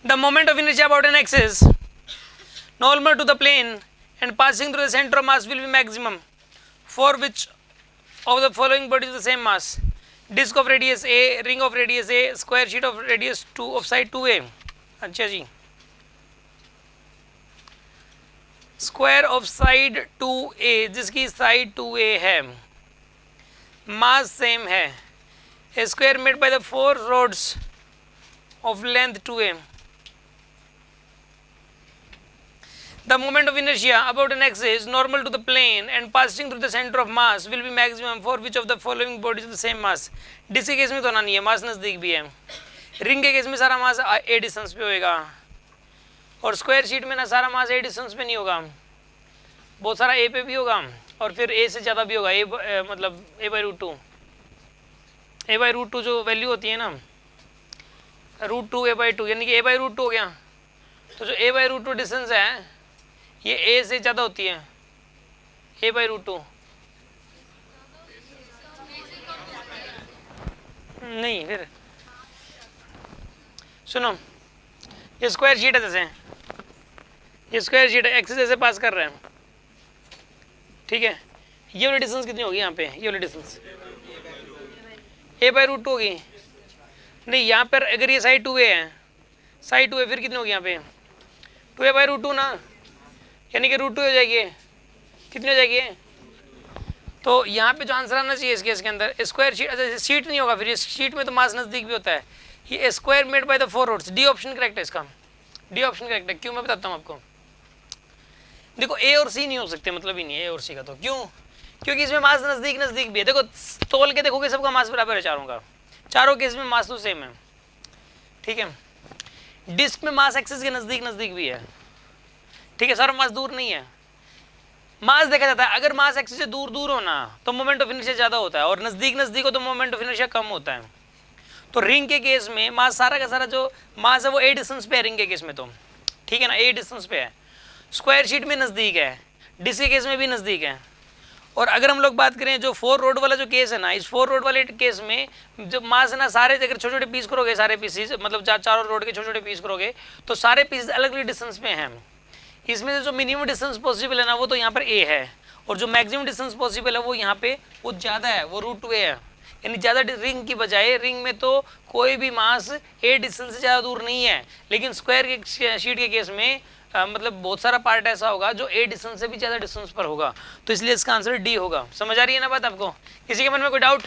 The moment of inertia about an axis normal to the plane and passing through the center of mass will be maximum for which of the following bodies of the same mass: disc of radius a, ring of radius a, square sheet of radius 2 of side 2a. अच्छा जी, square of side 2a जिसकी side 2a है, mass same है, a square made by the 4 rods of length 2a. The moment of inertia about an axis normal to the plane and passing through the center of mass will be maximum for which of the following bodies of the same mass. Disk के case में तो ना नहीं है, मास नज़दीक भी है. Ring के केस में सारा मास a डिस्टेंस पे होएगा और स्क्वायर शीट में ना सारा मास a डिस्टेंस पे नहीं होगा, बहुत सारा a पे भी होगा और फिर a से ज़्यादा भी होगा. मतलब a बाई रूट टू जो वैल्यू होती है ना, root two a by two, यानी कि a बाई रूट टू हो गया. तो जो a by root two distance है ये a से ज़्यादा होती है, a बाई रूट टू नहीं. फिर सुनो, ये स्क्वायर शीट है, जैसे ये स्क्वायर शीट है, एक्सिस ऐसे पास कर रहे हैं, ठीक है. ये वाली डिस्टेंस कितनी होगी यहाँ पे, ये वाली distance a by root two होगी. नहीं, यहाँ पर अगर ये साइड 2a है, साइड 2a फिर कितनी होगी यहाँ पे 2a बाई रूट टू ना, यानी कि रूट 2 हो जाएगी. कितनी हो जाएगी? तो यहाँ पे जो आंसर आना चाहिए इस केस के अंदर स्क्वायर शीट. अच्छा, शीट नहीं होगा, फिर इस शीट में तो मास नज़दीक भी होता है. ये square made by the 4 roads. D option correct है इसका, डी ऑप्शन करेक्ट है. क्यों, मैं बताता हूँ आपको. देखो ए और सी नहीं हो सकते, मतलब ही नहीं है ए और सी का. तो क्यों? क्योंकि इसमें मास नज़दीक भी है. देखो तोल के देखोगे सबका मास बराबर है चारों का, चारों केस में मास तो सेम है, ठीक है. डिस्क में मास एक्सिस के नज़दीक भी है, ठीक है. सारा मास दूर नहीं है. मास देखा जाता है, अगर मास एक्सिस से दूर हो ना तो मोमेंट ऑफ इनर्शिया ज़्यादा होता है और नज़दीक हो तो मोमेंट ऑफ इनर्शिया कम होता है. तो रिंग के केस में मास सारा का सारा जो मास है वो a डिस्टेंस पे है रिंग के केस में, तो ठीक है ना, a डिस्टेंस पे है. स्क्वायर शीट में नज़दीक है, डिस्क के केस में भी नज़दीक है. और अगर हम लोग बात करें जो 4 रोड वाला जो केस है ना, इस 4 रोड वाले केस में जो मास है ना, सारे अगर छोटे छोटे पीस करोगे, सारे पीसीज मतलब चारों रोड के छोटे छोटे पीस करोगे तो सारे पीस अलग अलग डिस्टेंस पे हैं. इसमें से जो मिनिमम डिस्टेंस पॉसिबल है ना वो तो यहाँ पर a है, और जो मैक्सिमम डिस्टेंस पॉसिबल है वो यहाँ पे वो ज़्यादा है, वो रूट 2a है. यानी ज़्यादा रिंग की बजाय, रिंग में तो कोई भी मास a डिस्टेंस से ज़्यादा दूर नहीं है, लेकिन स्क्वायर के शीट के केस में मतलब बहुत सारा पार्ट ऐसा होगा जो a डिस्टेंस से भी ज़्यादा डिस्टेंस पर होगा. तो इसलिए इसका आंसर डी होगा. समझ आ रही है ना बात आपको? किसी के मन में कोई डाउट?